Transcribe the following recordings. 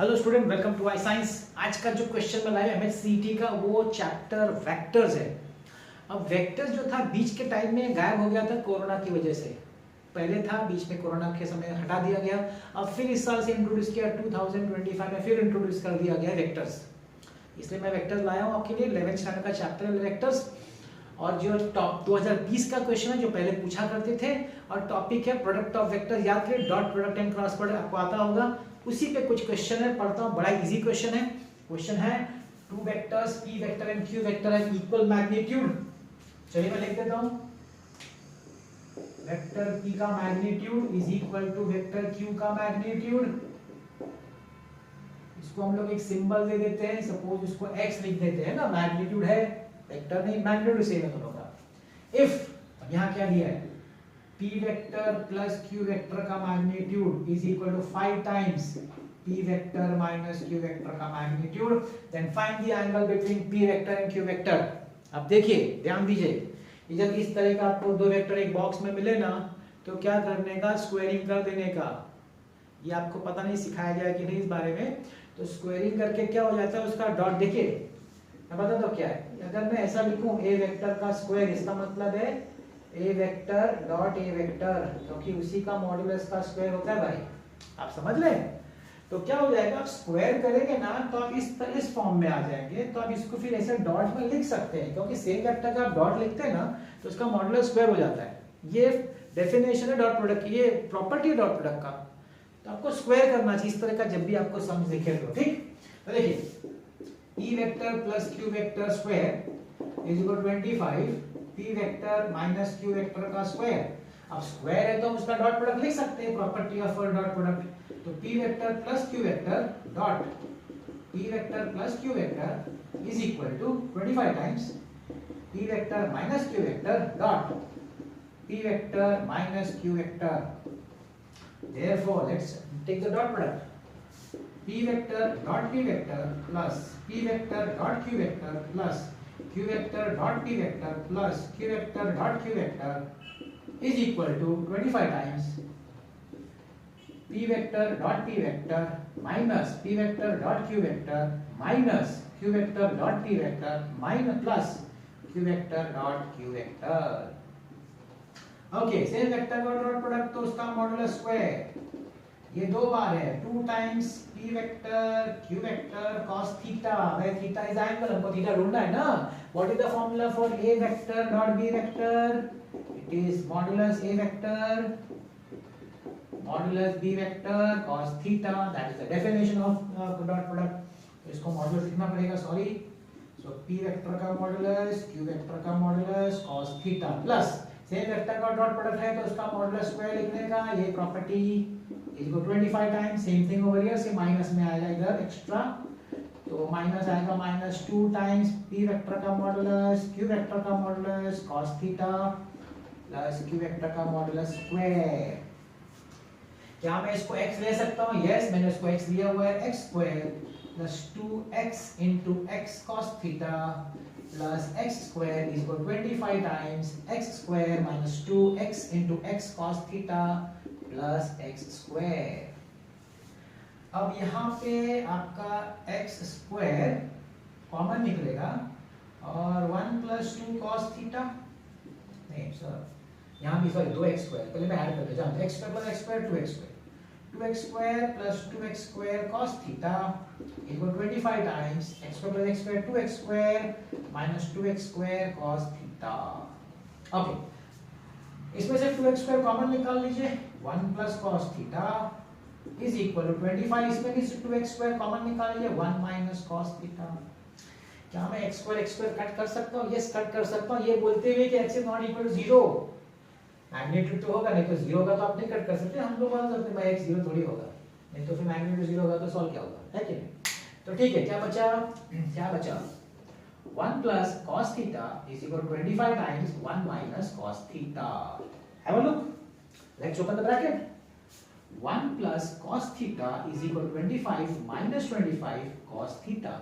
Hello student, welcome to I science. आज का जो क्वेश्चन मैं लाया एमएचसीईटी का वो चैप्टर वेक्टर्स है। अब वेक्टर्स जो था बीच के टाइम में गायब हो गया था कोरोना की वजह से। पहले था, बीच में कोरोना के समय हटा दिया गया। अब फिर इस साल से इंट्रोड्यूस किया 2025 में, फिर इंट्रोड्यूस कर दिया गया वेक्टर्स। इसलिए मैं वेक्टर्स लाया हूँ आपके लिए। 11th स्टैंडर्ड का चैप्टर है वेक्टर्स। और जो टॉप 2020 का क्वेश्चन है जो पहले पूछा करते थे, और टॉपिक है प्रोडक्ट ऑफ वेक्टर। याद करिए, dot product and cross product आपको आता होगा। उसी पे कुछ क्वेश्चन है, पढ़ता हूँ। बड़ा इजी क्वेश्चन है। क्वेश्चन है two vectors P vector and Q vector have equal magnitude. चलिए मैं लिख देता हूँ। वेक्टर p का magnitude is equal to vector q का मैग्नीट्यूड। इसको हम लोग एक सिंबल दे देते हैं, सपोज इसको x लिख देते हैं ना। मैग्नीट्यूड है, वेक्टर नहीं, मैग्नीट्यूड सेम है दोनों का। इफ यहाँ क्या दिया है, p vector plus q vector का magnitude is equal to 5 times p vector minus q vector का magnitude, then find the angle between p vector and q vector. अब देखिए, ध्यान दीजिए, जब इस तरह का आपको दो वेक्टर एक बॉक्स में मिले ना, तो क्या करने का, स्क्वायरिंग कर देने का। ये आपको पता नहीं सिखाया गया कि नहीं इस बारे में। तो स्क्वायरिंग करके क्या हो जाता है, उसका डॉट देखिए, मैं बता दो क्या है। अगर मैं ऐसा लिखूं a वेक्टर का स्क्वायर, इसका मतलब है a vector dot a vector, क्योंकि उसी का मॉड्यूलस का स्क्वायर होता है भाई। आप समझ रहे हैं? तो क्या हो जाएगा, आप स्क्वायर करेंगे ना तो आप इस फॉर्म में आ जाएंगे। तो आप इसको फिर ऐसे डॉट में लिख सकते हैं, क्योंकि सेम वेक्टर का आप डॉट लिखते हैं ना तो उसका मॉड्यूलस स्क्वायर हो जाता है। ये डेफिनेशन है डॉट प्रोडक्ट की, ये प्रॉपर्टी है डॉट प्रोडक्ट का। तो आपको स्क्वायर करना चाहिए इस तरह का, जब भी आपको समझ दिखे तो। ठीक, तो देखिए, e vector plus q vector square is equal 25 p vector minus q vector का स्क्वायर। अब स्क्वायर है तो हम उसका डॉट प्रोडक्ट लिख सकते हैं, प्रॉपर्टी ऑफ डॉट प्रोडक्ट। तो p vector plus q vector dot p vector plus q vector is equal to 25 times p vector minus q vector dot p vector minus q vector. Therefore, let's take the dot product. P vector dot p vector plus p vector dot q vector plus q vector dot p vector plus q vector dot q vector is equal to 25 times p vector dot p vector minus p vector dot q vector minus q vector dot p vector minus plus q vector dot q vector। Okay, same vector का dot product, तो उसका modulus square ये दो बार है, 2 times p vector q vector cos theta. भाई theta is angle, हमको theta ढूंढना है ना। What is the formula for a vector dot b vector? It is modulus a vector modulus b vector cos theta. That is the definition of dot product. इसको modulus लिखना पड़ेगा, sorry. सो p vector का modulus q vector का modulus cos theta plus same vector का dot product है तो उसका modulus square लिखने का, ये प्रॉपर्टी इज को 25 times. Same thing over here, से माइनस में आएगा इधर एक्स्ट्रा, तो माइनस आएगा माइनस 2 टाइम्स p वेक्टर का मॉडुलस q वेक्टर का modulus cos theta plus q vector का मॉडुलस स्क्वायर। क्या मैं इसको x ले सकता हूं? यस, मैंने इसको x लिया हुआ है। x square plus 2x into x cos theta plus x square is equal to 25 times x square minus 2x into x cos theta plus x square। अब यहाँ पे आपका x square कॉमन निकलेगा और 1 plus 2 cos theta, नहीं sir, यहाँ भी sorry 2x square, पहले मैं ऐड करके जाऊँ। x square plus x square 2x square, 2x square plus 2x square cos theta equal 25 times x square plus x square 2x square minus 2x square cos theta। Okay, इसमें से 2x square common निकाल लीजिए, 1 plus cos theta is equal to 25। इसमें भी 2x square common निकाल लीजिए, 1 minus cos theta। क्या मैं x square कट कर सकता हूँ? यस, कट कर सकता हूँ, ये बोलते हुए कि x is not equal to 0। Magnitude तो होगा, नहीं तो 0 होगा तो आप नहीं कट कर सकते। हम लोग बोल सकते हैं x 0 थोड़ी होगा, नहीं तो फिर मैग्नीट्यूड 0 होगा तो सॉल्व क्या होगा, है कि नहीं? तो ठीक है, क्या बचा 1 plus cos theta is equal to 25 times 1 minus cos theta। Have a look, let's open the bracket। 1 plus cos theta is equal to 25 minus 25 cos theta।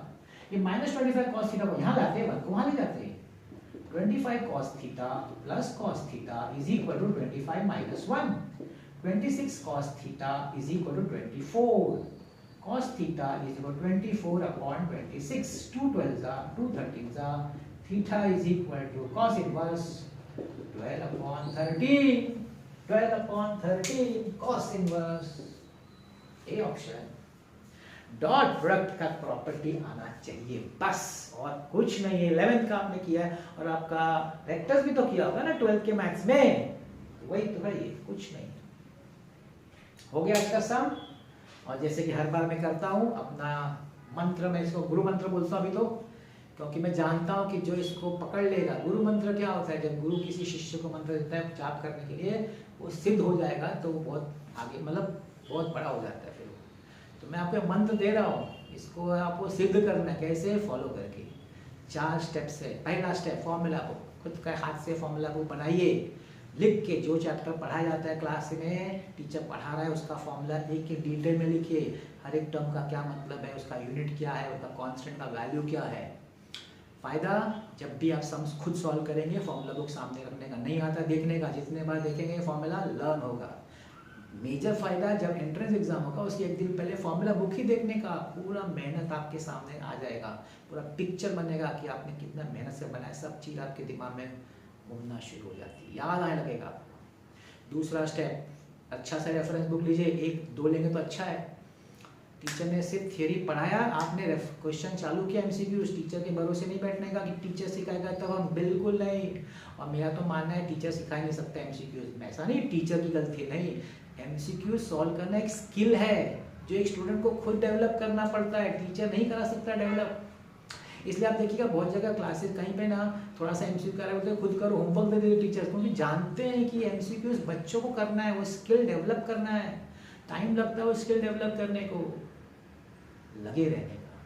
ये minus 25 cos theta को यहाँ लाते हैं, वहाँ ले जाते हैं। 25 cos theta plus cos theta is equal to 25 minus 1। 26 cos theta is equal to 24। cos theta is equal to 24 upon 26. 2 12s are 2 13s are theta is equal to cos inverse 12 upon 13. 12 upon 13 cos inverse. A option. Dot product का property आना चाहिए बस, और कुछ नहीं है. 11th का आपने किया है और आपका वेक्टर्स भी तो किया होगा ना 12th के मैथ्स में, तो वही तो है, ये कुछ नहीं. हो गया इसका सम. और जैसे कि हर बार मैं करता हूँ अपना मंत्र, मैं इसको गुरु मंत्र बोलता हूँ अभी तो, क्योंकि मैं जानता हूँ कि जो इसको पकड़ लेगा. गुरु मंत्र क्या होता है? जब गुरु किसी शिष्य को मंत्र देता है जाप करने के लिए, वो सिद्ध हो जाएगा तो वो बहुत आगे, मतलब बहुत बड़ा हो जाता है फिर. तो मैं आपको मंत्र दे रहा हूँ, इसको आपको सिद्ध करना है. कैसे? फॉलो करके. 4 स्टेप्स है. पहला स्टेप, फॉर्मूला को खुद का हाथ से फॉर्मूला को बनाइए, लिख के. जो चैप्टर पढ़ाया जाता है क्लास में, टीचर पढ़ा रहा है, उसका फॉर्मूला एक एक डिटेल में लिखिए. हर एक टर्म का क्या मतलब है, उसका यूनिट क्या है, उसका कांस्टेंट का वैल्यू क्या है. फायदा, जब भी आप सम्स खुद सॉल्व करेंगे, फॉर्मूला बुक सामने रखने का नहीं आता देखने का. जितने बार देखेंगे फॉर्मूला लर्न होगा. मेजर फायदा जब एंट्रेंस एग्जाम होगा उसके एक दिन पहले फॉर्मूला बुक ही देखने का. पूरा मेहनत आपके सामने आ जाएगा, पूरा पिक्चर बनेगा कि आपने कितना मेहनत से बनाया. सब चीज़ आपके दिमाग में घूमना शुरू हो जाती है, याद आने लगेगा. दूसरा स्टेप, अच्छा सा रेफरेंस बुक लीजिए. 1-2 लेंगे तो अच्छा है. टीचर ने सिर्फ थियरी पढ़ाया, आपने क्वेश्चन चालू किया एमसीक्यूज. टीचर के भरोसे नहीं बैठने का कि टीचर सिखाएगा तब हम, बिल्कुल नहीं. और मेरा तो मानना है टीचर सिखा ही नहीं सकता एमसीक्यूज. ऐसा नहीं टीचर की गलती नहीं, एमसीक्यूज सॉल्व करना एक स्किल है जो एक स्टूडेंट को खुद डेवलप करना पड़ता है. टीचर नहीं करा सकता डेवलप. इसलिए आप देखिएगा बहुत जगह क्लासेस कहीं पे ना थोड़ा सा एमसीक्यू करा बोलते हैं खुद करो, होमवर्क दे देते टीचर्स, क्योंकि जानते हैं कि एमसीक्यूज बच्चों को करना है, वो स्किल डेवलप करना है. टाइम लगता है वो स्किल डेवलप करने को. लगे रहने का.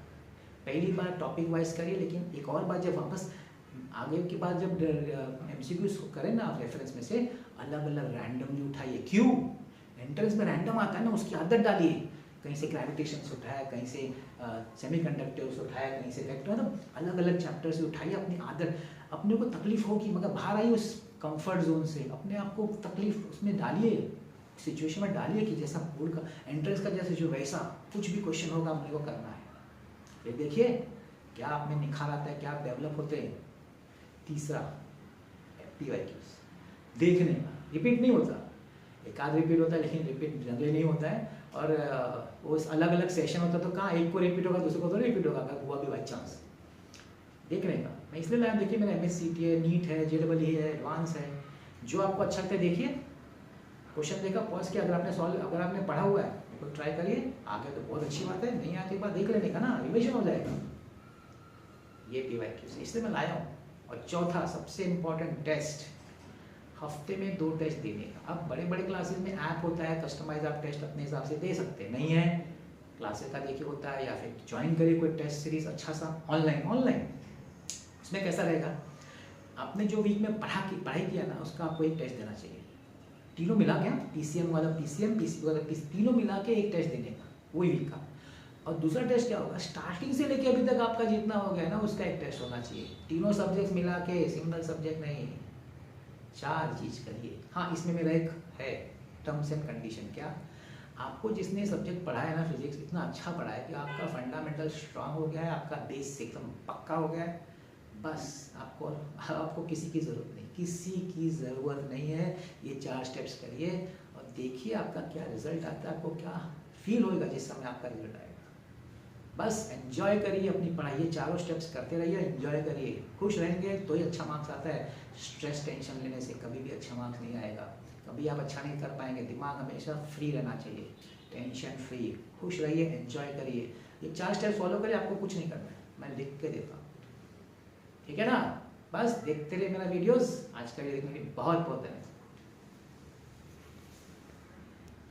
पहली बार टॉपिक वाइज करिए, लेकिन एक और बात, जब वापस आगे की बात जब एमसीक्यूज करें ना आप रेफरेंस में से, अलग अलग रैंडमली उठाइए. क्यों? एंट्रेंस में रैंडम आता है ना, उसकी आदत डालिए. कहीं से ग्रेविटेशन से उठाया, कहीं से सेमीकंडक्टर से उठाया, कहीं से वेक्टर, मतलब अलग अलग चैप्टर से उठाइए. अपनी आदत, अपने को तकलीफ होगी मगर बाहर आइए उस कंफर्ट जोन से. अपने आप को तकलीफ उसमें डालिए, सिचुएशन में डालिए कि जैसा बोर्ड का एंट्रेंस का जैसे जो वैसा कुछ भी क्वेश्चन होगा अपने को करना है. फिर देखिए क्या आप में निखार आता है, क्या आप डेवलप होते हैं. तीसरा PYQs देखने का. रिपीट नहीं होता, एक आध रिपीट होता है, लेकिन रिपीट जनरली नहीं होता है. और वो अलग अलग सेशन होता है तो कहाँ एक को रिपीट होगा दूसरे को तो रिपीट होगा, अगर हुआ भी बाई चांस. देखने का मैं इसलिए लाया. देखिए मेरा MSCT है, नीट है, JEE है, एडवांस है. जो आपको अच्छा लगता है देखिए. क्वेश्चन देखा, पॉज किया, अगर आपने सॉल्व, अगर आपने पढ़ा हुआ है तो ट्राई करिए. आगे तो बहुत अच्छी बात है, नहीं आगे एक बार देख लेने का ना, रिविजन हो जाएगा. ये PYQs इसलिए मैं लाया हूँ. और चौथा सबसे इम्पोर्टेंट टेस्ट, हफ्ते में 2 टेस्ट देने का. अब बड़े बड़े क्लासेस में ऐप होता है, कस्टमाइज आप टेस्ट अपने हिसाब से दे सकते हैं. नहीं है क्लासेस का देखिए होता है, या फिर ज्वाइन करिए कोई टेस्ट सीरीज अच्छा सा ऑनलाइन. उसमें कैसा रहेगा, आपने जो वीक में पढ़ाई किया ना उसका आपको एक टेस्ट देना चाहिए. तीनों मिला क्या, PCM वाला PCM, PC वाला PC, तीनों मिला के एक टेस्ट देने का वही वीक का. और दूसरा टेस्ट क्या होगा, स्टार्टिंग से लेके अभी तक आपका जितना हो गया ना उसका एक टेस्ट होना चाहिए. तीनों सब्जेक्ट्स मिला के, सिंगल सब्जेक्ट नहीं. 4 चीज़ करिए. हाँ, इसमें मेरा एक है टर्म्स एंड कंडीशन. क्या, आपको जिसने सब्जेक्ट पढ़ाया है ना फिजिक्स, इतना अच्छा पढ़ाया है कि आपका फंडामेंटल स्ट्रांग हो गया है, आपका बेस एकदम पक्का हो गया है. बस आपको किसी की ज़रूरत नहीं, किसी की ज़रूरत नहीं है. ये 4 स्टेप्स करिए और देखिए आपका क्या रिजल्ट आता है, आपको क्या फील होएगा जिस समय आपका रिजल्ट आएगा. बस एंजॉय करिए अपनी पढ़ाई. ये 4 स्टेप्स करते रहिए, एंजॉय करिए. खुश रहेंगे तो ही अच्छा मार्क्स आता है. स्ट्रेस टेंशन लेने से कभी भी अच्छा मार्क्स नहीं आएगा. कभी आप अच्छा नहीं कर पाएंगे. दिमाग हमेशा फ्री रहना चाहिए, टेंशन फ्री. खुश रहिए, एंजॉय करिए. ये 4 स्टेप्स फॉलो करिए, आपको कुछ नहीं करना है, मैं लिख के देता हूँ. ठीक है ना. बस देखते रहिए मेरा वीडियोस. आज का वीडियो देखने के लिए बहुत बहुत धन्यवाद.